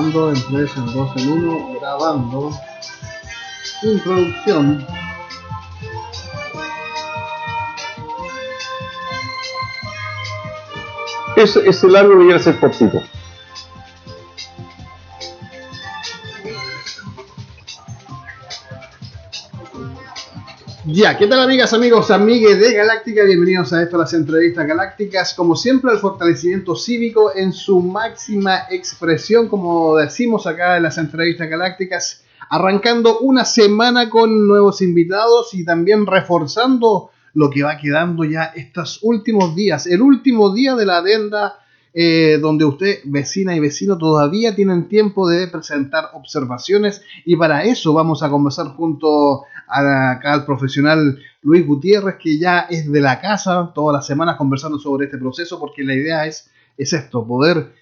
grabando en 3, en 2, en 1, grabando. Introducción. Ese largo debería ser cortito. Ya, ¿qué tal amigas, amigos, amigues de Galáctica? Bienvenidos a las entrevistas galácticas. Como siempre, el fortalecimiento cívico en su máxima expresión, como decimos acá en las entrevistas galácticas, arrancando una semana con nuevos invitados y también reforzando lo que va quedando ya estos últimos días, el último día de la adenda, donde usted, vecina y vecino, todavía tienen tiempo de presentar observaciones, y para eso vamos a conversar junto acá al profesional Luis Gutiérrez, que ya es de la casa todas las semanas conversando sobre este proceso, porque la idea es esto, poder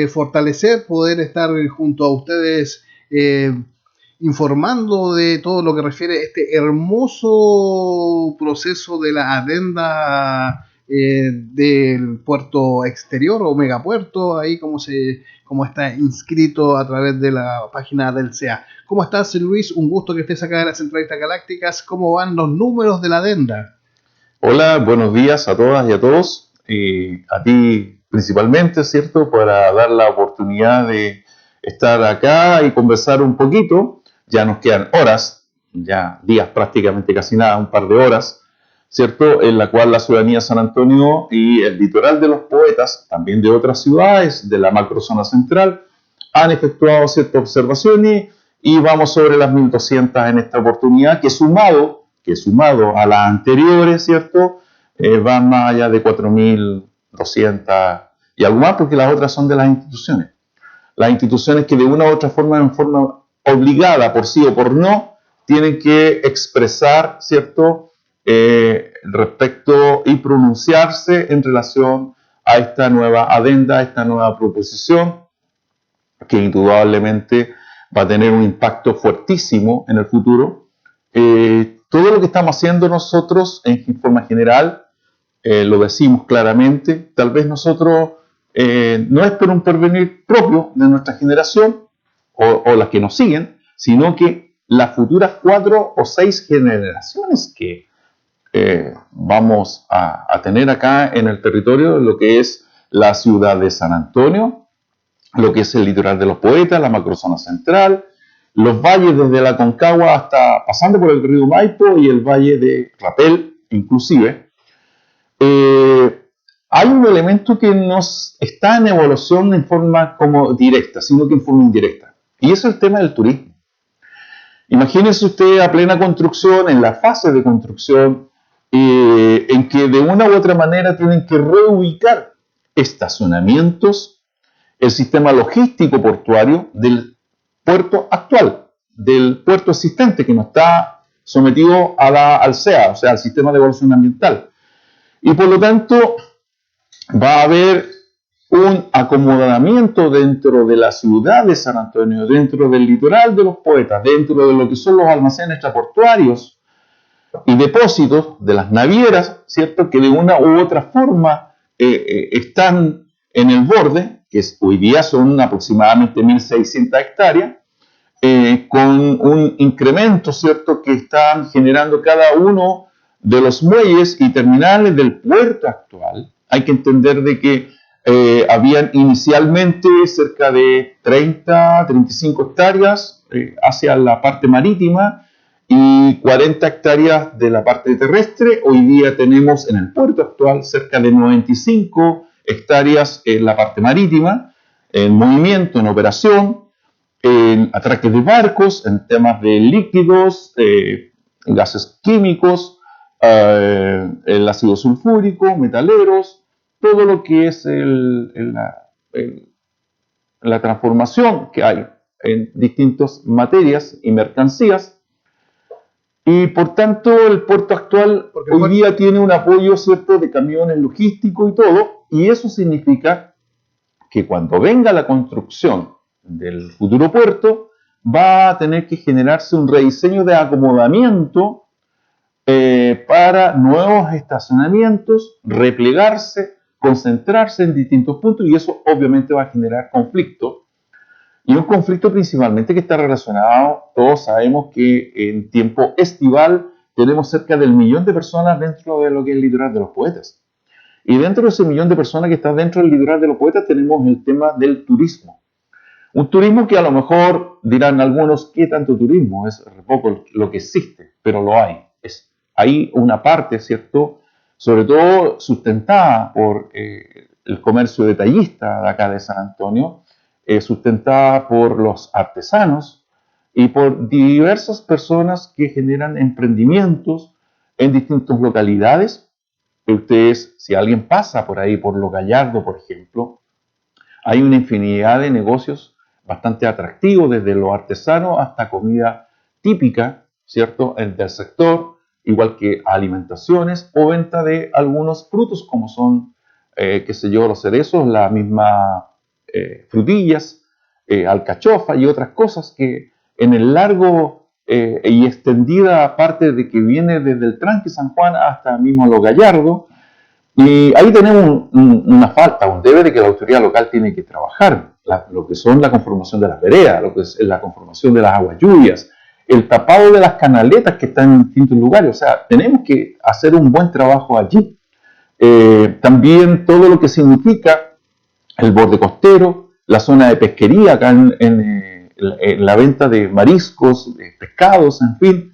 fortalecer, poder estar junto a ustedes informando de todo lo que refiere a este hermoso proceso de la adenda del puerto exterior o megapuerto, ahí como está inscrito a través de la página del CEA. ¿Cómo estás, Luis? Un gusto que estés acá en las entrevistas galácticas. ¿Cómo van los números de la adenda? Hola, buenos días a todas y a todos. A ti principalmente, ¿cierto? Para dar la oportunidad de estar acá y conversar un poquito. Ya nos quedan horas, ya días prácticamente, casi nada, un par de horas, ¿cierto? En la cual la ciudadanía de San Antonio y el litoral de los poetas, también de otras ciudades de la macrozona central, han efectuado ciertas observaciones y vamos sobre las 1200 en esta oportunidad, que sumado a las anteriores, ¿cierto? Van más allá de 4200 y algo más, porque las otras son de las instituciones. Las instituciones que de una u otra forma, en forma obligada, por sí o por no, tienen que expresar, ¿cierto?, respecto y pronunciarse en relación a esta nueva adenda, a esta nueva proposición, que indudablemente va a tener un impacto fuertísimo en el futuro. Todo lo que estamos haciendo nosotros, en forma general, lo decimos claramente, tal vez nosotros no es por un porvenir propio de nuestra generación o las que nos siguen, sino que las futuras 4 o 6 generaciones que vamos a tener acá en el territorio, lo que es la ciudad de San Antonio, lo que es el litoral de los poetas, la macrozona central, los valles desde la Concagua hasta pasando por el río Maipo y el valle de Rapel, inclusive. Hay un elemento que no está en evolución en forma como directa, sino que en forma indirecta, y es el tema del turismo. Imagínese usted a plena construcción, en la fase de construcción, en que de una u otra manera tienen que reubicar estacionamientos, el sistema logístico portuario del puerto actual, del puerto existente que no está sometido al CEA, o sea, al sistema de evaluación ambiental. Y por lo tanto va a haber un acomodamiento dentro de la ciudad de San Antonio, dentro del litoral de los poetas, dentro de lo que son los almacenes extraportuarios y depósitos de las navieras, ¿cierto?, que de una u otra forma están en el borde, que hoy día son aproximadamente 1.600 hectáreas, con un incremento, ¿cierto?, que están generando cada uno de los muelles y terminales del puerto actual. Hay que entender de que habían inicialmente cerca de 35 hectáreas hacia la parte marítima y 40 hectáreas de la parte terrestre. Hoy día tenemos en el puerto actual cerca de 95 hectáreas en la parte marítima, en movimiento, en operación, en atraques de barcos, en temas de líquidos, gases químicos, el ácido sulfúrico, metaleros, todo lo que es la transformación que hay en distintas materias y mercancías. Y por tanto el puerto actual hoy día tiene un apoyo, ¿cierto?, de camiones logísticos y todo, y eso significa que cuando venga la construcción del futuro puerto va a tener que generarse un rediseño de acomodamiento para nuevos estacionamientos, replegarse, concentrarse en distintos puntos, y eso obviamente va a generar conflicto Y un conflicto principalmente que está relacionado, todos sabemos que en tiempo estival tenemos cerca del 1.000.000 de personas dentro de lo que es el litoral de los poetas. Y dentro de ese 1.000.000 de personas que están dentro del litoral de los poetas tenemos el tema del turismo. Un turismo que a lo mejor dirán algunos, ¿qué tanto turismo? Es poco lo que existe, pero lo hay. Hay una parte, ¿cierto? Sobre todo sustentada por el comercio detallista de acá de San Antonio, sustentada por los artesanos y por diversas personas que generan emprendimientos en distintas localidades. Ustedes, si alguien pasa por ahí, por Lo Gallardo, por ejemplo, hay una infinidad de negocios bastante atractivos, desde lo artesano hasta comida típica, ¿cierto?, del sector, igual que alimentaciones o venta de algunos frutos como son, qué sé yo, los cerezos, la misma frutillas, alcachofa y otras cosas que en el largo y extendida parte de que viene desde el tranque San Juan hasta mismo Lo Gallardo. Y ahí tenemos una falta, un debe de que la autoridad local tiene que trabajar, lo que son la conformación de las veredas, lo que es la conformación de las aguas lluvias, el tapado de las canaletas que están en distintos lugares. O sea, tenemos que hacer un buen trabajo allí. También todo lo que significa el borde costero, la zona de pesquería acá en la venta de mariscos, de pescados, en fin.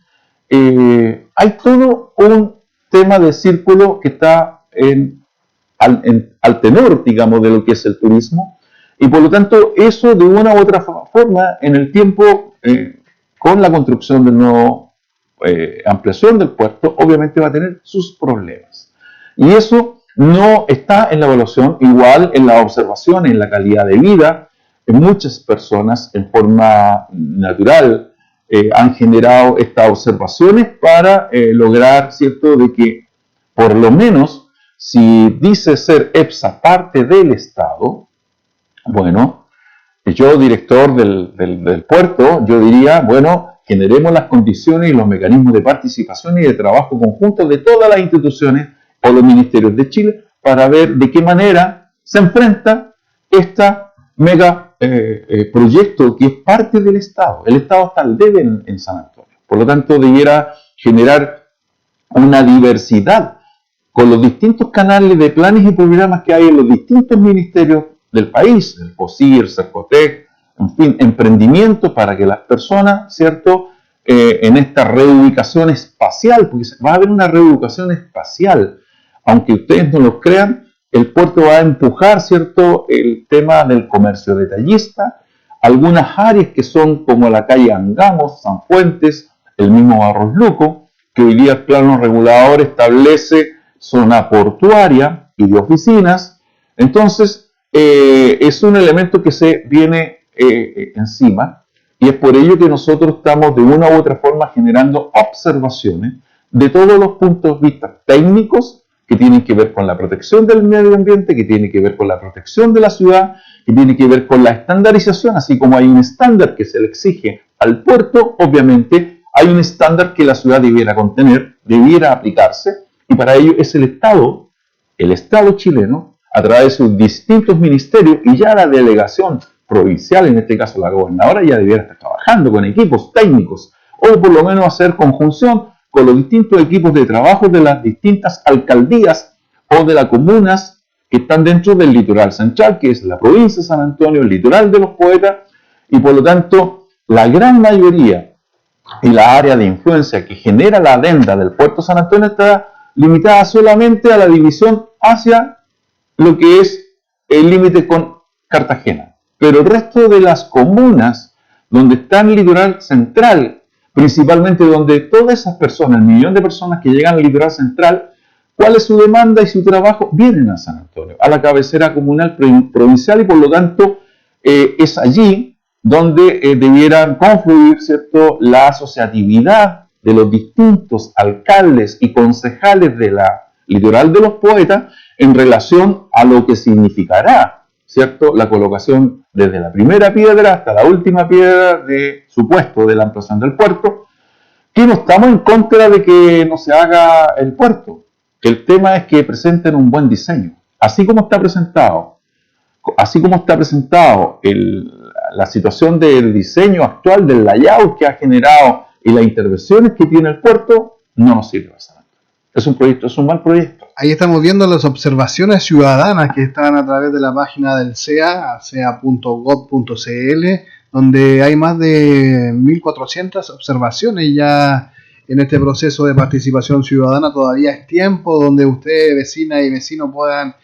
Hay todo un tema de círculo que está al tenor, digamos, de lo que es el turismo, y por lo tanto eso de una u otra forma en el tiempo, con la construcción del nuevo ampliación del puerto, obviamente va a tener sus problemas, y eso no está en la evaluación, igual en la observación, en la calidad de vida. Muchas personas en forma natural han generado estas observaciones para lograr, ¿cierto?, de que por lo menos, si dice ser EPSA parte del Estado, bueno, yo, director del puerto, yo diría, bueno, generemos las condiciones y los mecanismos de participación y de trabajo conjunto de todas las instituciones o los ministerios de Chile para ver de qué manera se enfrenta este mega proyecto que es parte del Estado. El Estado está al debe en San Antonio. Por lo tanto, debiera generar una diversidad con los distintos canales de planes y programas que hay en los distintos ministerios del país, el COSIR, CERCOTEC, en fin, emprendimiento para que las personas, ¿cierto?, en esta reubicación espacial, porque va a haber una reubicación espacial, aunque ustedes no lo crean, el puerto va a empujar, ¿cierto?, el tema del comercio detallista, algunas áreas que son como la calle Angamos, San Fuentes, el mismo Barros Luco, que hoy día el plano regulador establece zona portuaria y de oficinas. Entonces, es un elemento que se viene encima, y es por ello que nosotros estamos de una u otra forma generando observaciones de todos los puntos de vista técnicos que tienen que ver con la protección del medio ambiente, que tienen que ver con la protección de la ciudad, que tienen que ver con la estandarización, así como hay un estándar que se le exige al puerto, obviamente hay un estándar que la ciudad debiera contener, debiera aplicarse, y para ello es el Estado chileno, a través de sus distintos ministerios y ya la delegación provincial, en este caso la gobernadora, ya debiera estar trabajando con equipos técnicos, o por lo menos hacer conjunción con los distintos equipos de trabajo de las distintas alcaldías o de las comunas que están dentro del litoral central, que es la provincia de San Antonio, el litoral de los poetas, y por lo tanto la gran mayoría y la área de influencia que genera la adenda del puerto San Antonio está limitada solamente a la división hacia lo que es el límite con Cartagena. Pero el resto de las comunas donde está el litoral central, principalmente donde todas esas personas, el 1.000.000 de personas que llegan al litoral central, ¿cuál es su demanda y su trabajo? Vienen a San Antonio, a la cabecera comunal provincial, y por lo tanto es allí donde debieran confluir, ¿cierto?, la asociatividad de los distintos alcaldes y concejales de la litoral de los poetas en relación a lo que significará, ¿cierto?, la colocación desde la primera piedra hasta la última piedra de supuesto de la ampliación del puerto, que no estamos en contra de que no se haga el puerto. El tema es que presenten un buen diseño, así como está presentado la situación del diseño actual, del layout que ha generado y las intervenciones que tiene el puerto, no nos sirve. Es un mal proyecto. Ahí estamos viendo las observaciones ciudadanas que están a través de la página del CEA, cea.gov.cl, donde hay más de 1.400 observaciones ya en este proceso de participación ciudadana. Todavía es tiempo donde ustedes, vecinas y vecinos, puedan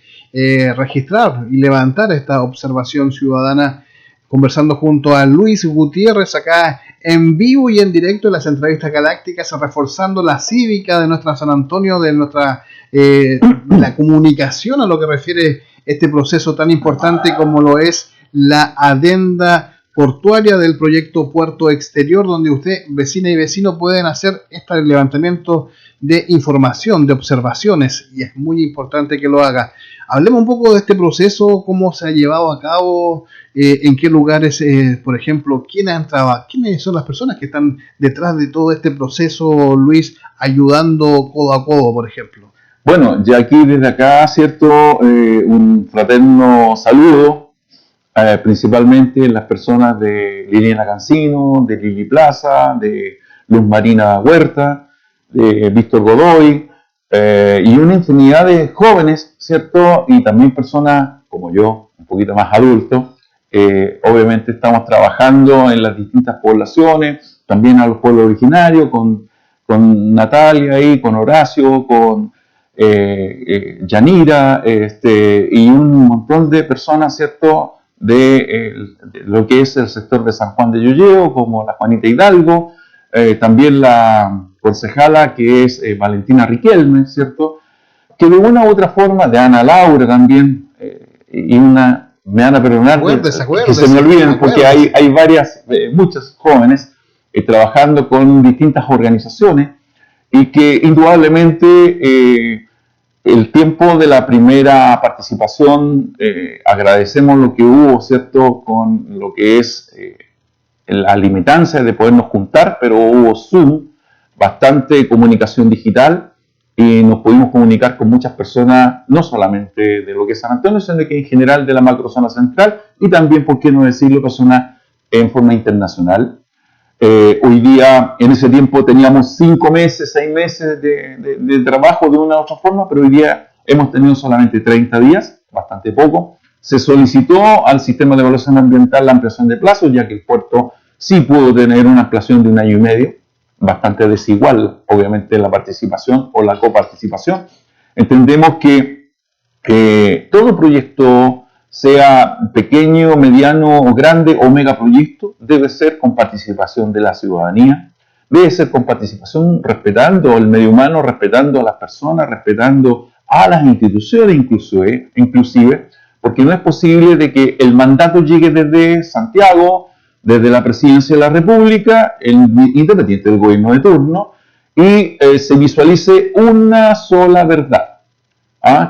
registrar y levantar esta observación ciudadana, conversando junto a Luis Gutiérrez acá en vivo y en directo en las entrevistas galácticas, reforzando la cívica de nuestra San Antonio, de nuestra la comunicación a lo que refiere este proceso tan importante como lo es la adenda portuaria del proyecto Puerto Exterior, donde usted, vecina y vecino, pueden hacer este levantamiento de información, de observaciones, y es muy importante que lo haga. Hablemos un poco de este proceso, cómo se ha llevado a cabo, en qué lugares, por ejemplo, quiénes son las personas que están detrás de todo este proceso, Luis, ayudando codo a codo, por ejemplo. Bueno, ya aquí desde acá, ¿cierto? Un fraterno saludo, principalmente las personas de Liliana Cancino, de Lili Plaza, de Luz Marina Huerta, de Víctor Godoy, y una infinidad de jóvenes, ¿cierto? Y también personas como yo, un poquito más adultos. Obviamente estamos trabajando en las distintas poblaciones, también a los pueblos originarios, con Natalia ahí, con Horacio, con Yanira, y un montón de personas, ¿cierto?, de lo que es el sector de San Juan de Llolleo, como la Juanita Hidalgo, también la concejala que es Valentina Riquelme, ¿cierto?, que de una u otra forma, de Ana Laura también, y una, me van a perdonar que se me olviden, porque hay muchas jóvenes trabajando con distintas organizaciones, y que indudablemente el tiempo de la primera participación, agradecemos lo que hubo, ¿cierto?, con lo que es la limitancia de podernos juntar, pero hubo Zoom, bastante comunicación digital, y nos pudimos comunicar con muchas personas, no solamente de lo que es San Antonio, sino que en general de la macrozona central, y también, por qué no decirlo, personas en forma internacional. Hoy día, en ese tiempo teníamos 5 meses, 6 meses de trabajo de una u otra forma, pero hoy día hemos tenido solamente 30 días, bastante poco. Se solicitó al sistema de evaluación ambiental la ampliación de plazos, ya que el puerto sí pudo tener una ampliación de 1 año y medio, bastante desigual, obviamente, la participación o la coparticipación. Entendemos que todo proyecto, sea pequeño, mediano o grande o megaproyecto, debe ser con participación de la ciudadanía, debe ser con participación respetando el medio humano, respetando a las personas, respetando a las instituciones inclusive, porque no es posible de que el mandato llegue desde Santiago, desde la Presidencia de la República, independiente del gobierno de turno, y se visualice una sola verdad.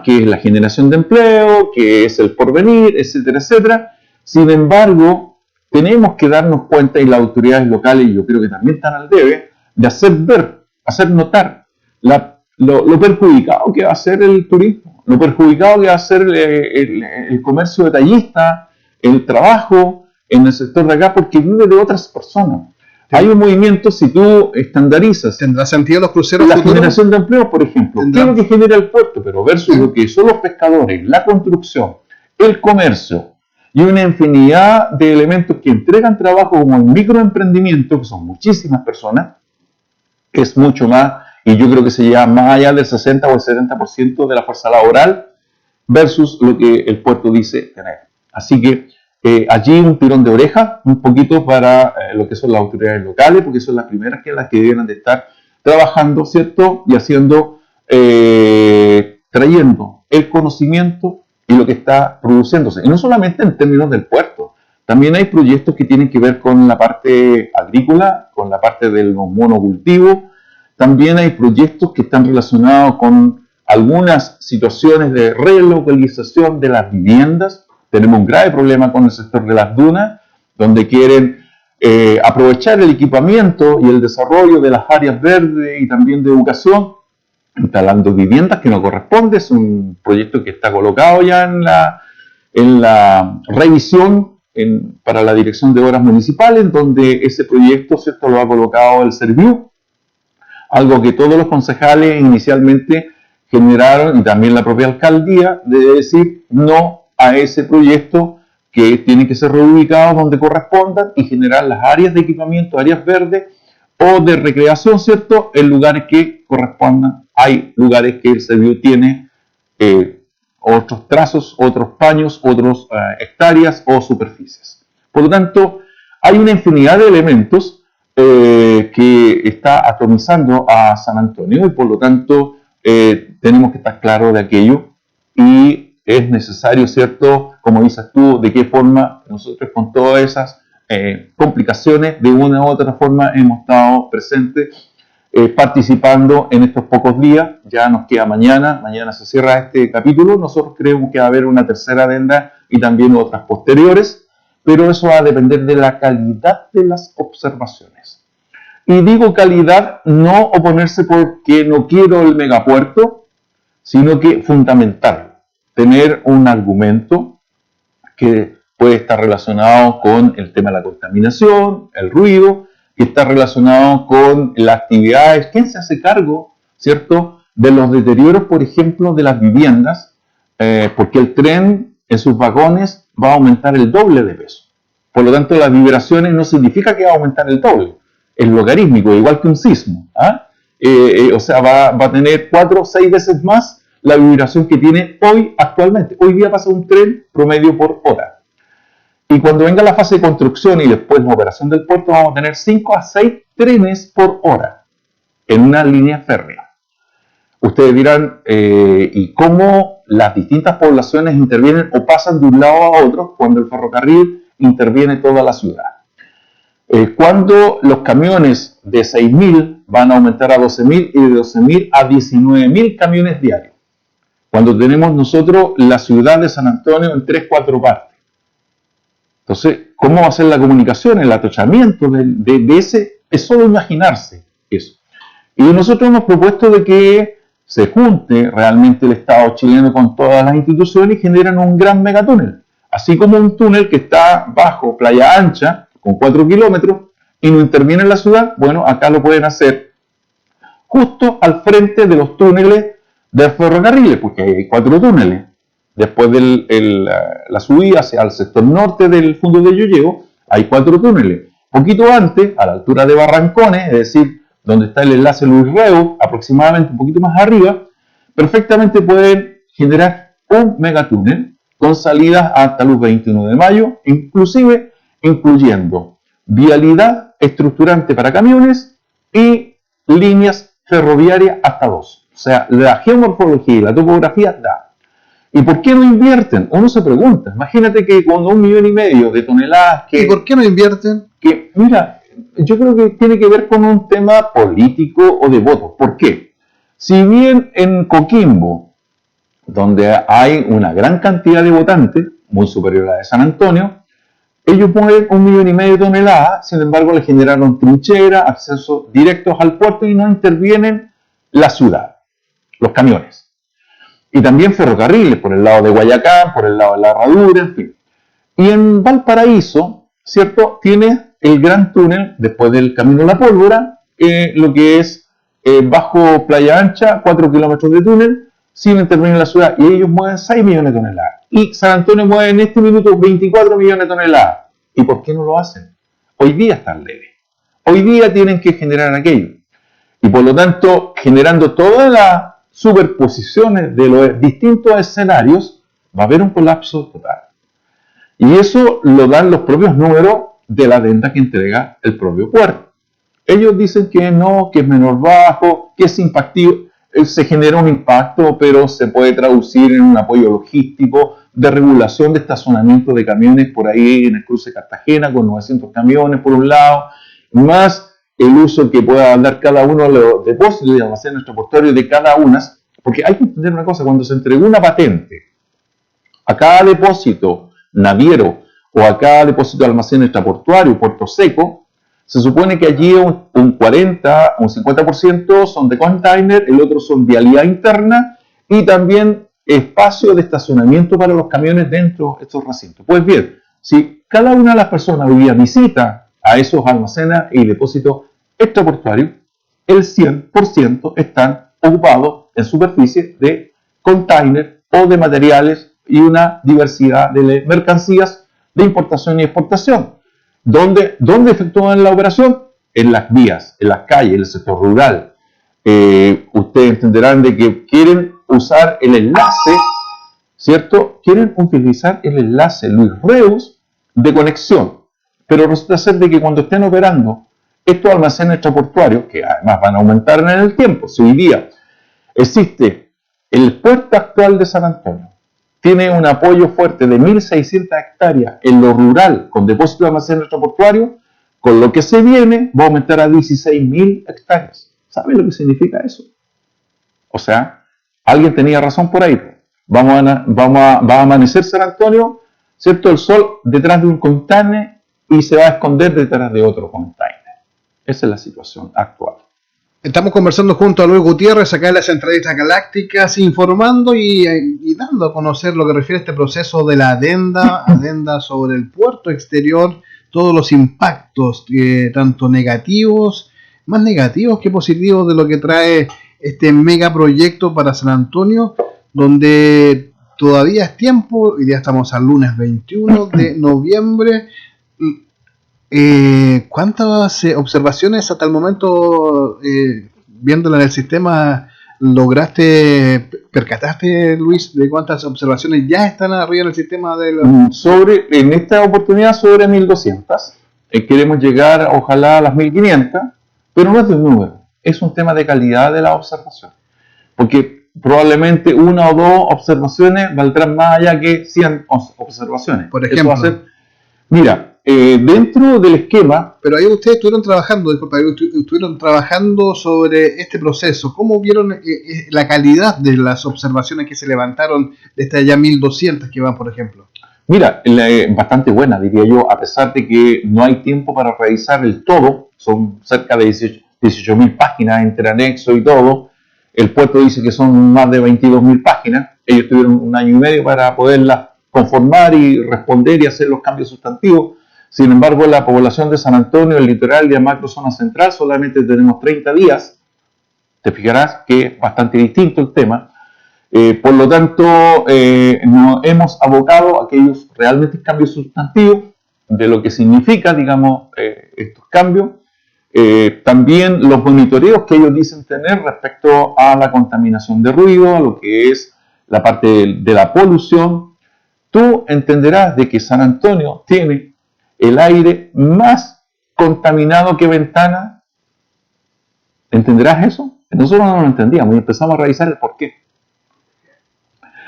Que es la generación de empleo, que es el porvenir, etcétera, etcétera. Sin embargo, tenemos que darnos cuenta, y las autoridades locales, y yo creo que también están al debe, de hacer ver, hacer notar lo perjudicado que va a ser el turismo, lo perjudicado que va a ser el comercio detallista, el trabajo en el sector de acá, porque vive de otras personas. Sí. Hay un movimiento, si tú estandarizas... ¿Tendrá sentido los cruceros la futuros? Generación de empleo, por ejemplo. ¿Qué es lo que genera el puerto? Pero versus lo que son los pescadores, la construcción, el comercio y una infinidad de elementos que entregan trabajo como el microemprendimiento, que son muchísimas personas, es mucho más, y yo creo que se lleva más allá del 60 o el 70% de la fuerza laboral versus lo que el puerto dice tener. Así que allí un tirón de oreja, un poquito para lo que son las autoridades locales, porque son las primeras las que deben de estar trabajando, ¿cierto? Y haciendo, trayendo el conocimiento y lo que está produciéndose. Y no solamente en términos del puerto, también hay proyectos que tienen que ver con la parte agrícola, con la parte del monocultivo. También hay proyectos que están relacionados con algunas situaciones de relocalización de las viviendas. Tenemos un grave problema con el sector de las dunas, donde quieren aprovechar el equipamiento y el desarrollo de las áreas verdes y también de educación, instalando viviendas que no corresponde. Es un proyecto que está colocado ya en la revisión para la Dirección de Obras Municipales, donde ese proyecto, ¿cierto?, lo ha colocado el Serviu, algo que todos los concejales inicialmente generaron, y también la propia alcaldía, de decir no a ese proyecto, que tiene que ser reubicado donde correspondan y generar las áreas de equipamiento, áreas verdes o de recreación, ¿cierto?, en lugares que correspondan. Hay lugares que el Serviu tiene otros trazos, otros paños, otras hectáreas o superficies. Por lo tanto, hay una infinidad de elementos que está atomizando a San Antonio y por lo tanto tenemos que estar claros de aquello y es necesario, ¿cierto?, como dices tú, de qué forma nosotros con todas esas complicaciones de una u otra forma hemos estado presentes participando en estos pocos días. Ya nos queda mañana se cierra este capítulo, nosotros creemos que va a haber una tercera adenda y también otras posteriores, pero eso va a depender de la calidad de las observaciones. Y digo calidad, no oponerse porque no quiero el megapuerto, sino que fundamentarlo, tener un argumento que puede estar relacionado con el tema de la contaminación, el ruido, que está relacionado con las actividades, quién se hace cargo, ¿cierto?, de los deterioros, por ejemplo, de las viviendas, porque el tren en sus vagones va a aumentar el doble de peso. Por lo tanto, las vibraciones no significa que va a aumentar el doble, es logarítmico, igual que un sismo. O sea, va a tener 4 o 6 veces más la vibración que tiene hoy actualmente. Hoy día pasa un tren promedio por hora. Y cuando venga la fase de construcción y después la operación del puerto, vamos a tener 5 a 6 trenes por hora en una línea férrea. Ustedes dirán, ¿y cómo las distintas poblaciones intervienen o pasan de un lado a otro cuando el ferrocarril interviene toda la ciudad? Cuando los camiones de 6.000 van a aumentar a 12.000 y de 12.000 a 19.000 camiones diarios. Cuando tenemos nosotros la ciudad de San Antonio en 3-4 partes. Entonces, ¿cómo va a ser la comunicación, el atochamiento de ese? Es solo imaginarse eso. Y nosotros hemos propuesto de que se junte realmente el Estado chileno con todas las instituciones y generan un gran megatúnel. Así como un túnel que está bajo Playa Ancha, con 4 kilómetros, y no interviene en la ciudad, bueno, acá lo pueden hacer justo al frente de los túneles del ferrocarril, porque hay 4 túneles. Después de la subida hacia el sector norte del Fundo de Llolleo, hay 4 túneles. Poquito antes, a la altura de Barrancones, es decir, donde está el enlace Luis Reu, aproximadamente un poquito más arriba, perfectamente pueden generar un megatúnel con salidas hasta los 21 de mayo, incluyendo vialidad estructurante para camiones y líneas ferroviarias hasta 2. O sea, la geomorfología y la topografía da. ¿Y por qué no invierten? Uno se pregunta. Imagínate que con 1,5 millones de toneladas... ¿Y por qué no invierten? Que, mira, yo creo que tiene que ver con un tema político o de votos. ¿Por qué? Si bien en Coquimbo, donde hay una gran cantidad de votantes, muy superior a la de San Antonio, ellos mueven 1,5 millones de toneladas, sin embargo le generaron trincheras, accesos directos al puerto y no intervienen la ciudad, los camiones. Y también ferrocarriles, por el lado de Guayacán, por el lado de la Herradura, en fin. Y en Valparaíso, ¿cierto?, tiene el gran túnel, después del Camino de la Pólvora, lo que es bajo Playa Ancha, 4 kilómetros de túnel, sin intervenir en la ciudad. Y ellos mueven 6 millones de toneladas. Y San Antonio mueve en este minuto 24 millones de toneladas. ¿Y por qué no lo hacen? Hoy día están leves. Hoy día tienen que generar aquello. Y por lo tanto, generando todas las superposiciones de los distintos escenarios, va a haber un colapso total. Y eso lo dan los propios números de la adenda que entrega el propio puerto. Ellos dicen que no, que es menor bajo, que es impactivo. Se genera un impacto, pero se puede traducir en un apoyo logístico de regulación de estacionamiento de camiones por ahí en el cruce de Cartagena con 900 camiones por un lado, más el uso que pueda dar cada uno de los depósitos y almacenes transportatorios de cada una, porque hay que entender una cosa, cuando se entregó una patente a cada depósito naviero o a cada depósito de almacenes transportuario, puerto seco, se supone que allí un 40, un 50% son de container, el otro son vialidad interna y también espacio de estacionamiento para los camiones dentro de estos recintos. Pues bien, si cada una de las personas hoy día visita a esos almacenes y depósitos extraportuarios, el 100% están ocupados en superficie de containers o de materiales y una diversidad de mercancías de importación y exportación. ¿Dónde efectúan la operación? En las vías, en las calles, en el sector rural. Ustedes entenderán de que quieren usar el enlace, ¿cierto? Quieren utilizar el enlace Luis Reus de conexión. Pero resulta ser de que cuando estén operando estos almacenes extraportuarios, que además van a aumentar en el tiempo, si hoy día existe el puerto actual de San Antonio, tiene un apoyo fuerte de 1.600 hectáreas en lo rural con depósito de almacenes extraportuarios, con lo que se viene va a aumentar a 16.000 hectáreas. ¿Saben lo que significa eso? O sea, alguien tenía razón por ahí. Va a amanecer San Antonio, ¿cierto? El sol detrás de un container y se va a esconder detrás de otro container. Esa es la situación actual. Estamos conversando junto a Luis Gutiérrez acá en las Centralistas Galácticas, informando y dando a conocer lo que refiere a este proceso de la adenda sobre el puerto exterior, todos los impactos, tanto negativos, más negativos que positivos de lo que trae este megaproyecto para San Antonio, donde todavía es tiempo, y ya estamos al lunes 21 de noviembre. ¿Cuántas observaciones hasta el momento, viéndola en el sistema, percataste, Luis, de cuántas observaciones ya están arriba en el sistema en esta oportunidad sobre 1.200. Queremos llegar, ojalá, a las 1.500, pero no es de un número, es un tema de calidad de la observación. Porque probablemente una o dos observaciones valdrán más allá que 100 observaciones. Por ejemplo. Eso va a ser, mira, dentro del esquema... Pero ahí ustedes estuvieron trabajando sobre este proceso. ¿Cómo vieron la calidad de las observaciones que se levantaron de estas ya 1.200 que van, por ejemplo? Mira, bastante buena, diría yo, a pesar de que no hay tiempo para revisar el todo. Son cerca de 18.000 páginas entre anexo y todo. El puerto dice que son más de 22.000 páginas. Ellos tuvieron un año y medio para poderlas conformar y responder y hacer los cambios sustantivos. Sin embargo, la población de San Antonio, el litoral y la macrozona central solamente tenemos 30 días. Te fijarás que es bastante distinto el tema. Por lo tanto, nos hemos abocado a aquellos realmente cambios sustantivos de lo que significa, digamos, estos cambios. También los monitoreos que ellos dicen tener respecto a la contaminación de ruido, a lo que es la parte de la polución. Tú entenderás de que San Antonio tiene el aire más contaminado que Ventana. ¿Entenderás eso? Nosotros no lo entendíamos y empezamos a revisar el porqué.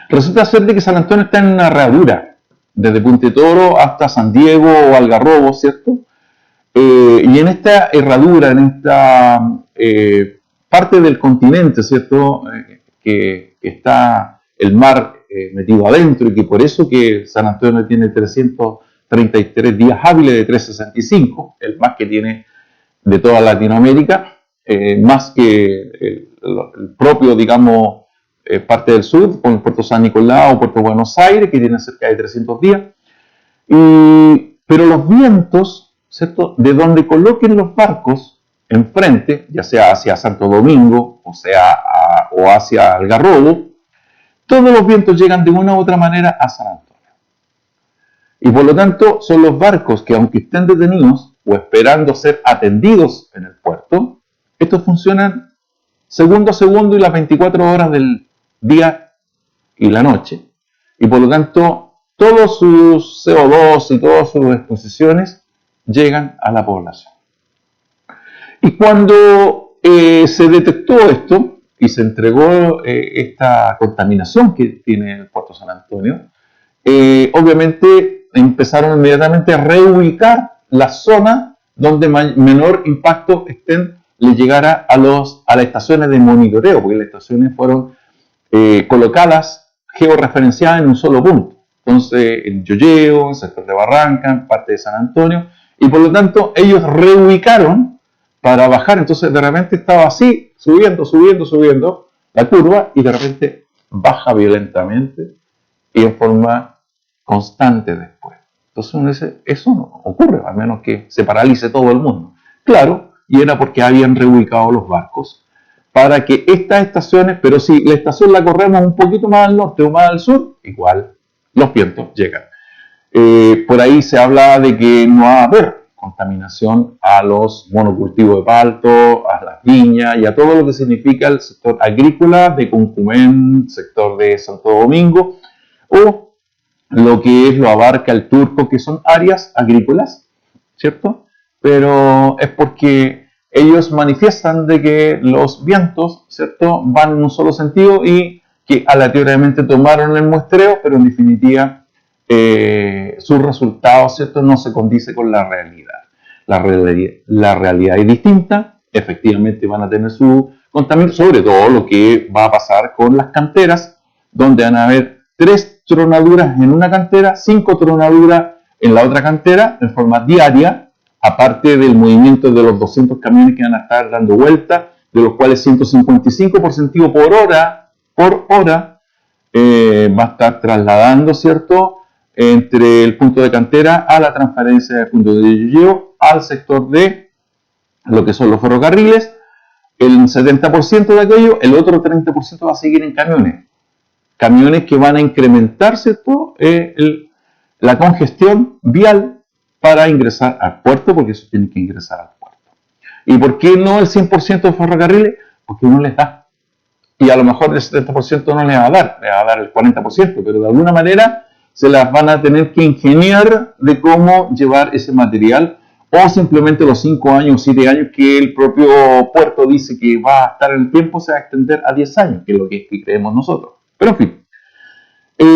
Resulta ser de que San Antonio está en una herradura, desde Puente Toro hasta San Diego o Algarrobo, ¿cierto? Y en esta herradura, en esta parte del continente, ¿cierto? Que está el mar metido adentro y que por eso que San Antonio tiene 333 días hábiles de 365, el más que tiene de toda Latinoamérica, más que el propio, digamos, parte del sur, como el Puerto San Nicolás o Puerto Buenos Aires, que tiene cerca de 300 días. Pero los vientos, ¿cierto?, de donde coloquen los barcos enfrente, ya sea hacia Santo Domingo, o hacia Algarrobo, todos los vientos llegan de una u otra manera a San Antonio. Y por lo tanto, son los barcos que, aunque estén detenidos o esperando ser atendidos en el puerto, estos funcionan segundo a segundo y las 24 horas del día y la noche. Y por lo tanto, todos sus CO2 y todas sus exposiciones llegan a la población. Y cuando se detectó esto y se entregó esta contaminación que tiene el puerto San Antonio, obviamente empezaron inmediatamente a reubicar la zona donde menor impacto le llegara a las estaciones de monitoreo, porque las estaciones fueron colocadas, georreferenciadas en un solo punto. Entonces, en Yoyeo, en sector de Barranca, en parte de San Antonio, y por lo tanto ellos reubicaron para bajar. Entonces, de repente estaba así, subiendo la curva, y de repente baja violentamente y en forma constante después. Entonces uno dice, eso no ocurre, a menos que se paralice todo el mundo. Claro, y era porque habían reubicado los barcos para que estas estaciones, pero si la estación la corremos un poquito más al norte o más al sur, igual los vientos llegan. Por ahí se habla de que no va a haber contaminación a los monocultivos de palto, a las viñas y a todo lo que significa el sector agrícola de Concumén, sector de Santo Domingo, o lo que lo abarca el Turco, que son áreas agrícolas, ¿cierto? Pero es porque ellos manifiestan de que los vientos, ¿cierto?, van en un solo sentido y que aleatoriamente tomaron el muestreo, pero en definitiva sus resultados, ¿cierto?, no se condice con la realidad. La realidad es distinta, efectivamente van a tener su contaminación, sobre todo lo que va a pasar con las canteras, donde van a haber 3 tronaduras en una cantera, 5 tronaduras en la otra cantera, en forma diaria, aparte del movimiento de los 200 camiones que van a estar dando vuelta, de los cuales 155 por sentido por hora, va a estar trasladando, ¿cierto?, entre el punto de cantera a la transferencia del punto de llevo al sector de lo que son los ferrocarriles. El 70% de aquello, el otro 30% va a seguir en camiones que van a incrementar, ¿cierto?, la congestión vial para ingresar al puerto, porque eso tiene que ingresar al puerto. ¿Y por qué no el 100% de ferrocarriles? Porque no les da. Y a lo mejor el 70% no les va a dar el 40%, pero de alguna manera se las van a tener que ingeniar de cómo llevar ese material, o simplemente los 5 años, 7 años que el propio puerto dice que va a estar en el tiempo, se va a extender a 10 años, que es lo que creemos nosotros. Pero en fin,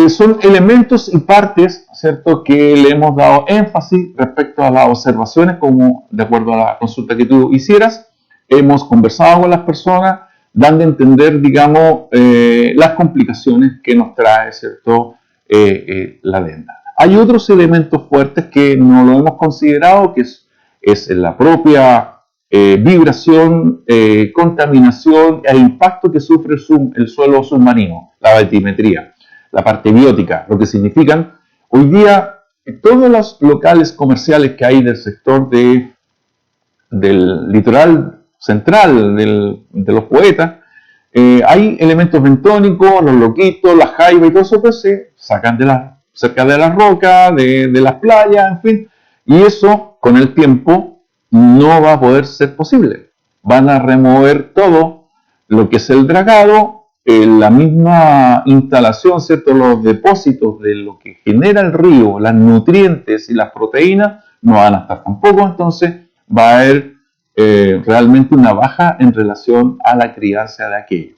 son elementos y partes, ¿cierto?, que le hemos dado énfasis respecto a las observaciones, como de acuerdo a la consulta que tú hicieras, hemos conversado con las personas, dando a entender, digamos, las complicaciones que nos trae, ¿cierto?, la venda. Hay otros elementos fuertes que no lo hemos considerado, que es la propia vibración, contaminación e impacto que sufre el suelo submarino, la batimetría, la parte biótica, lo que significan hoy día todos los locales comerciales que hay del sector del litoral central, de los poetas. Hay elementos bentónicos, los loquitos, las jaivas y todo eso, pues se sacan cerca de las rocas, de las playas, en fin, y eso con el tiempo no va a poder ser posible. Van a remover todo lo que es el dragado, la misma instalación, ¿cierto?, los depósitos de lo que genera el río, las nutrientes y las proteínas no van a estar tampoco, entonces va a haber realmente una baja en relación a la crianza de aquello.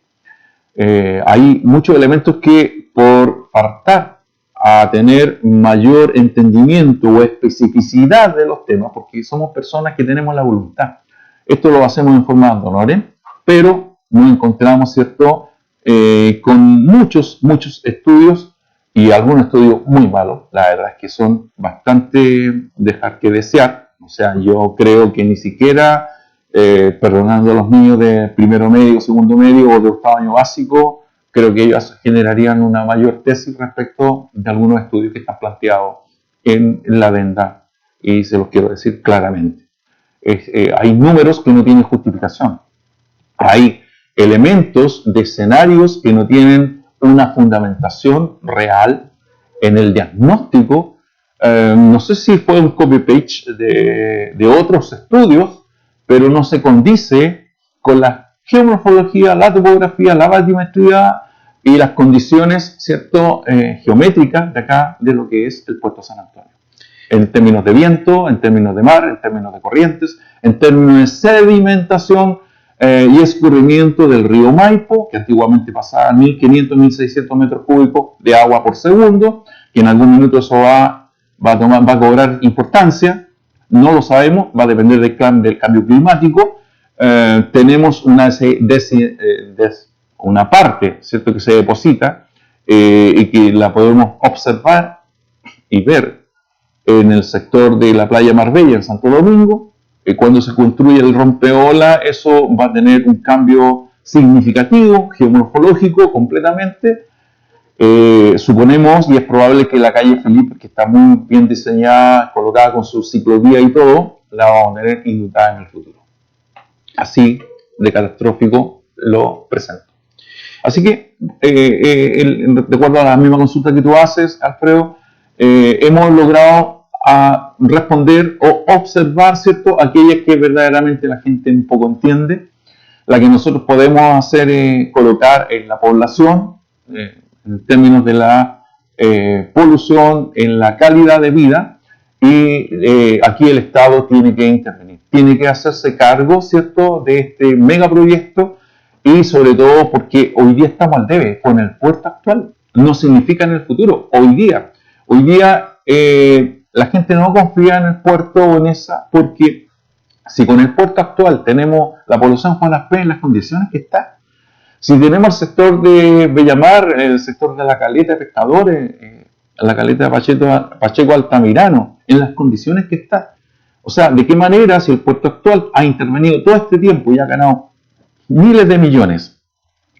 Hay muchos elementos que por faltar a tener mayor entendimiento o especificidad de los temas, porque somos personas que tenemos la voluntad, esto lo hacemos en forma de honores, pero nos encontramos, ¿cierto?, con muchos estudios y algunos estudios muy malos, la verdad es que son bastante dejar que desear. O sea, yo creo que ni siquiera, perdonando a los niños de primero medio, segundo medio o de octavo año básico, creo que ellos generarían una mayor tesis respecto de algunos estudios que están planteados en la venda, y se los quiero decir claramente. Hay números que no tienen justificación. Hay elementos de escenarios que no tienen una fundamentación real en el diagnóstico. No sé si fue un copy-paste de otros estudios, pero no se condice con la geomorfología, la topografía, la batimetría y las condiciones, ¿cierto?, geométricas de acá, de lo que es el puerto San Antonio. En términos de viento, en términos de mar, en términos de corrientes, en términos de sedimentación y escurrimiento del río Maipo, que antiguamente pasaba a 1.500, 1.600 metros cúbicos de agua por segundo, que en algún minuto eso va a cobrar importancia, no lo sabemos, va a depender del cambio climático. Tenemos una parte, ¿cierto?, que se deposita y que la podemos observar y ver en el sector de la playa Marbella, en Santo Domingo. Cuando se construye el rompeola, eso va a tener un cambio significativo, geomorfológico completamente, Suponemos, y es probable, que la calle Felipe, que está muy bien diseñada, colocada con su ciclovía y todo, la vamos a tener indultada en el futuro. Así de catastrófico lo presento. Así que, de acuerdo a la misma consulta que tú haces, Alfredo, hemos logrado responder o observar, ¿cierto?, aquellas que verdaderamente la gente un poco entiende. La que nosotros podemos hacer es colocar en la población, en términos de la polución, en la calidad de vida, y aquí el Estado tiene que intervenir, tiene que hacerse cargo, ¿cierto?, de este megaproyecto, y sobre todo porque hoy día estamos al debe con el puerto actual. No significa en el futuro, hoy día la gente no confía en el puerto o en esa, porque si con el puerto actual tenemos la población Juan Las Peñas en las condiciones que está, si tenemos el sector de Bellamar, el sector de la caleta de pescadores, la caleta de Pacheco Altamirano, en las condiciones que está, o sea, ¿de qué manera, si el puerto actual ha intervenido todo este tiempo y ha ganado miles de millones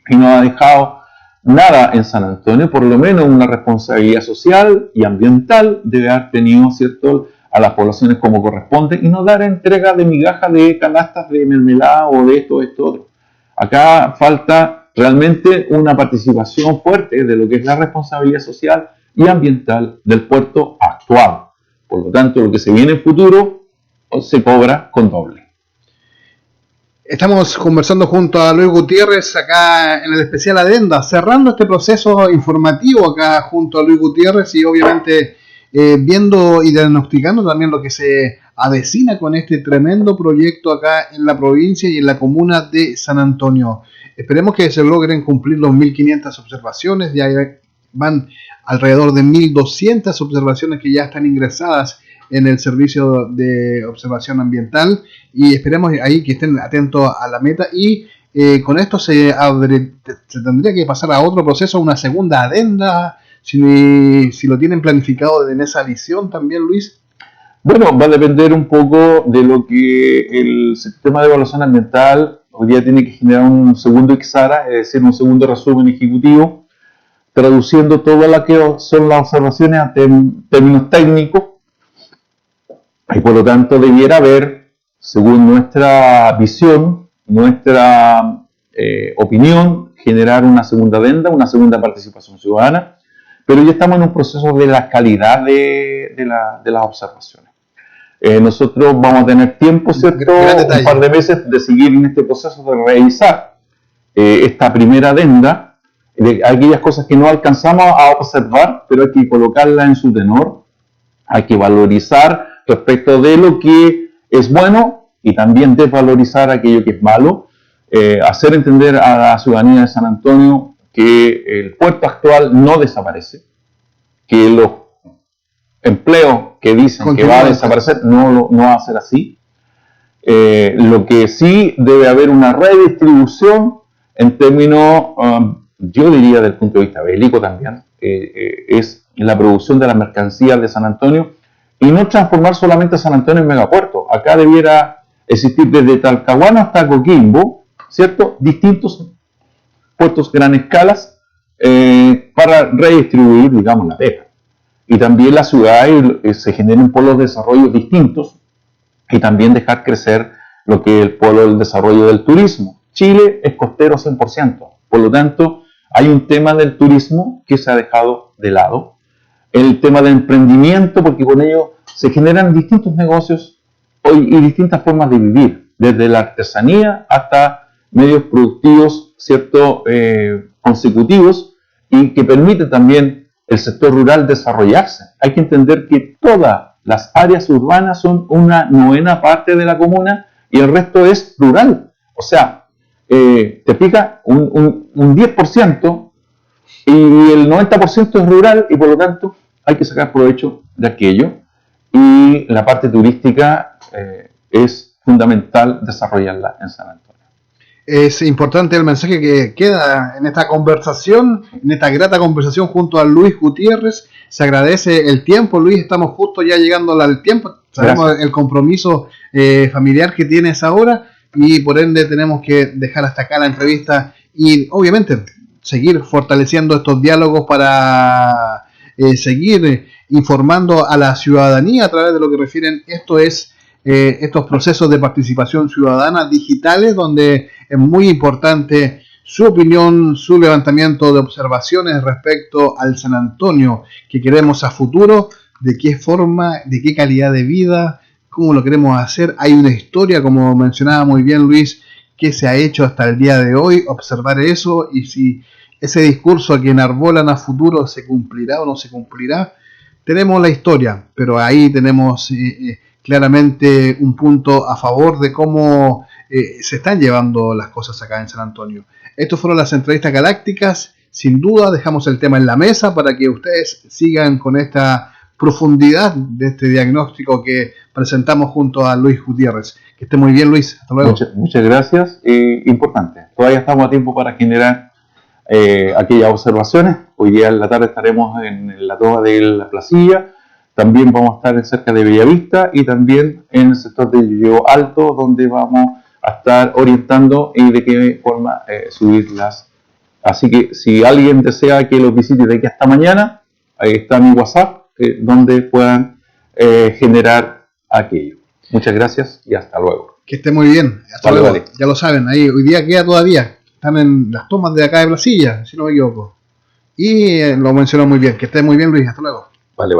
y no ha dejado nada en San Antonio, por lo menos una responsabilidad social y ambiental debe haber tenido, ¿cierto?, a las poblaciones como corresponde, y no dar entrega de migajas de canastas de mermelada o de esto, otro. Acá falta realmente una participación fuerte de lo que es la responsabilidad social y ambiental del puerto actual. Por lo tanto, lo que se viene en futuro se cobra con doble. Estamos conversando junto a Luis Gutiérrez acá en el especial Adenda, cerrando este proceso informativo acá junto a Luis Gutiérrez, y obviamente viendo y diagnosticando también lo que se avecina con este tremendo proyecto acá en la provincia y en la comuna de San Antonio. Esperemos que se logren cumplir los 1.500 observaciones, ya van alrededor de 1.200 observaciones que ya están ingresadas en el servicio de observación ambiental, y esperemos ahí que estén atentos a la meta, y con esto se tendría que pasar a otro proceso, una segunda adenda, si lo tienen planificado en esa visión también, Luis. Bueno, va a depender un poco de lo que el sistema de evaluación ambiental hoy día tiene que generar un segundo IXARA, es decir, un segundo resumen ejecutivo, traduciendo todo lo que son las observaciones a términos técnicos. Y por lo tanto debiera haber, según nuestra visión, nuestra opinión, generar una segunda adenda, una segunda participación ciudadana, pero ya estamos en un proceso de la calidad de las observaciones. Nosotros vamos a tener tiempo, ¿cierto?, un par de meses de seguir en este proceso de revisar esta primera adenda, de aquellas cosas que no alcanzamos a observar, pero hay que colocarla en su tenor, hay que valorizar respecto de lo que es bueno y también desvalorizar aquello que es malo, hacer entender a la ciudadanía de San Antonio que el puerto actual no desaparece, que los empleos que dicen que va a desaparecer no va a ser así. Lo que sí debe haber una redistribución en términos, yo diría desde el punto de vista bélico también, es la producción de las mercancías de San Antonio, y no transformar solamente a San Antonio en megapuerto. Acá debiera existir desde Talcahuano hasta Coquimbo, ¿cierto?, distintos puertos gran escalas para redistribuir, digamos, la pega. Y también la ciudad se generen polos de desarrollo distintos, y también dejar crecer lo que es el polo del desarrollo del turismo. Chile es costero 100%, por lo tanto hay un tema del turismo que se ha dejado de lado, el tema del emprendimiento, porque con ello se generan distintos negocios y distintas formas de vivir, desde la artesanía hasta medios productivos, ¿cierto?, consecutivos, y que permite también el sector rural desarrollarse. Hay que entender que todas las áreas urbanas son una 9ª parte de la comuna y el resto es rural. O sea, te fijas, un 10% y el 90% es rural, y por lo tanto hay que sacar provecho de aquello, y la parte turística es fundamental desarrollarla en San Antonio. Es importante el mensaje que queda en esta conversación, en esta grata conversación junto a Luis Gutiérrez. Se agradece el tiempo, Luis, estamos justo ya llegando al tiempo. Sabemos Gracias. El compromiso familiar que tienes ahora, y por ende tenemos que dejar hasta acá la entrevista, y obviamente seguir fortaleciendo estos diálogos para seguir informando a la ciudadanía a través de lo que refieren estos procesos de participación ciudadana digitales, donde es muy importante su opinión, su levantamiento de observaciones respecto al San Antonio que queremos a futuro, de qué forma, de qué calidad de vida, cómo lo queremos hacer. Hay una historia, como mencionaba muy bien Luis, que se ha hecho hasta el día de hoy, observar eso y si ese discurso que enarbolan a futuro se cumplirá o no se cumplirá. Tenemos la historia, pero ahí tenemos claramente un punto a favor de cómo se están llevando las cosas acá en San Antonio. Estas fueron las entrevistas galácticas. Sin duda dejamos el tema en la mesa para que ustedes sigan con esta profundidad de este diagnóstico que presentamos junto a Luis Gutiérrez. Que esté muy bien, Luis. Hasta luego. Muchas gracias. Importante. Todavía estamos a tiempo para generar aquellas observaciones. Hoy día en la tarde estaremos en la toma de la Placilla. También vamos a estar cerca de Bellavista y también en el sector de Río Alto, donde vamos a estar orientando y de qué forma subirlas. Así que si alguien desea que los visite de aquí hasta mañana, ahí está mi WhatsApp, donde puedan generar aquello. Muchas gracias y hasta luego. Que esté muy bien. Hasta luego. Vale. Ya lo saben, ahí hoy día queda todavía. Están en las tomas de acá de Placilla, si no me equivoco. Y lo mencionó muy bien. Que esté muy bien, Luis. Hasta luego. Vale.